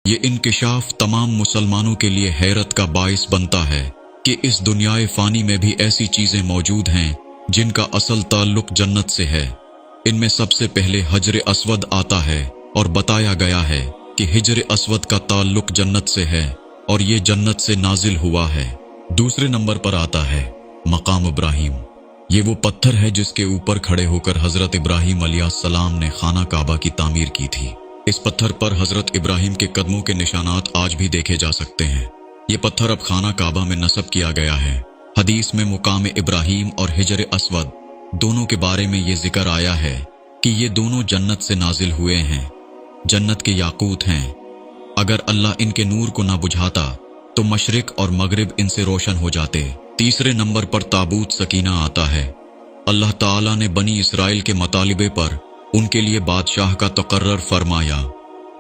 ये इंकिशाफ तमाम मुसलमानों के लिए हैरत का बाइस बनता है कि इस दुनियाए फ़ानी में भी ऐसी चीज़ें मौजूद हैं जिनका असल ताल्लुक जन्नत से है। इनमें सबसे पहले हिज्र अस्वद आता है और बताया गया है कि हिज्र अस्वद का ताल्लुक जन्नत से है और ये जन्नत से नाजिल हुआ है। दूसरे नंबर पर आता है मकाम इब्राहिम। ये वो पत्थर है जिसके ऊपर खड़े होकर हज़रत इब्राहिम अलैहिस्सलाम ने खाना काबा की तामीर की थी। इस पत्थर पर हज़रत इब्राहिम के कदमों के निशानात आज भी देखे जा सकते हैं। ये पत्थर अब खाना काबा में नस्ब किया गया है। हदीस में मुकाम इब्राहिम और हिज्र अस्वद दोनों के बारे में ये जिक्र आया है कि ये दोनों जन्नत से नाजिल हुए हैं, जन्नत के याकूत हैं। अगर अल्लाह इनके नूर को ना बुझाता तो मशरिक और मगरिब इनसे रोशन हो जाते। तीसरे नंबर पर ताबूत सकीना आता है। अल्लाह ताला ने बनी इसराइल के मतालिबे पर उनके लिए बादशाह का तकर्रर फरमाया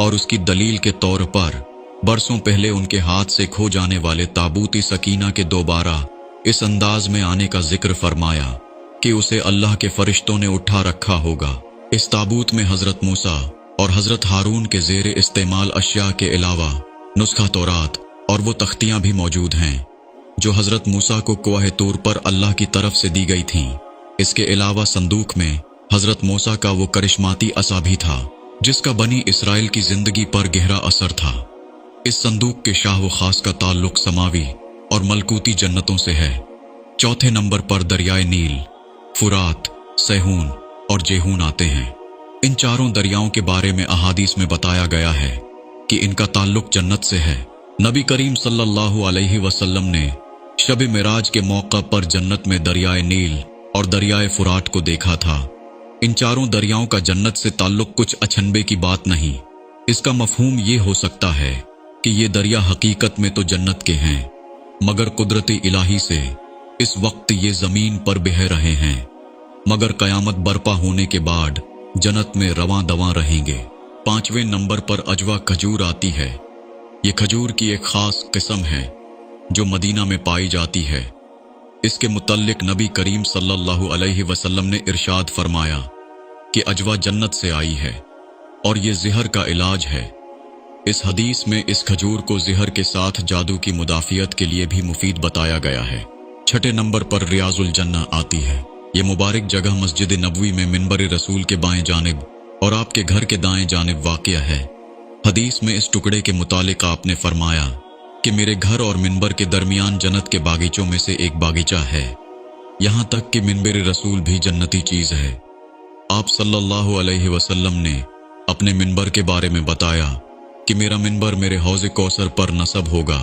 और उसकी दलील के तौर पर बरसों पहले उनके हाथ से खो जाने वाले ताबूती सकीना के दोबारा इस अंदाज में आने का जिक्र फरमाया कि उसे अल्लाह के फरिश्तों ने उठा रखा होगा। इस ताबूत में हजरत मूसा और हजरत हारून के ज़ेर इस्तेमाल अशिया के अलावा नुस्खा तौरात और वो तख्तियां भी मौजूद हैं जो हजरत मूसा को कोह तूर पर अल्लाह की तरफ से दी गई थीं। इसके अलावा संदूक में हजरत मूसा का वो करिश्माती असा भी था जिसका बनी इसराइल की जिंदगी पर गहरा असर था। इस संदूक के शाह व खास का ताल्लुक समावी और मलकूती जन्नतों से है। चौथे नंबर पर दरियाए नील, फुरात, सहून और जेहून आते हैं। इन चारों दरियाओं के बारे में अहादीस में बताया गया है कि इनका ताल्लुक जन्नत से है। नबी करीम सल्लल्लाहु अलैहि वसल्लम ने शब मिराज के मौका पर जन्नत में दरियाए नील और दरियाए फुरात को देखा था। इन चारों दरियाओं का जन्नत से ताल्लुक कुछ अचंभे की बात नहीं। इसका मफहूम ये हो सकता है कि ये दरिया हकीकत में तो जन्नत के हैं मगर कुदरती इलाही से इस वक्त ये जमीन पर बह रहे हैं, मगर कयामत बर्पा होने के बाद जन्नत में रवां दवां रहेंगे। पांचवें नंबर पर अजवा खजूर आती है। ये खजूर की एक खास किस्म है जो मदीना में पाई जाती है। इसके मुतल्लिक नबी करीम सल्लल्लाहु अलैहि वसल्लम ने इरशाद फरमाया कि अजवा जन्नत से आई है और ये ज़हर का इलाज है। इस हदीस में इस खजूर को ज़हर के साथ जादू की मुदाफियत के लिए भी मुफीद बताया गया है। छठे नंबर पर रियाजुल जन्ना आती है। ये मुबारक जगह मस्जिद नबवी में मिंबर रसूल के बाएं जानिब और आपके घर के दाएं जानिब वाक़िया है। हदीस में इस टुकड़े के मुतालिक आपने फरमाया कि मेरे घर और मिंबर के दरमियान जन्नत के बागीचों में से एक बागीचा है। यहाँ तक कि मिंबर रसूल भी जन्नती चीज़ है। आप सल्लल्लाहु अलैहि वसल्लम ने अपने मिंबर के बारे में बताया कि मेरा मिंबर मेरे हौज़ कौसर पर नस्ब होगा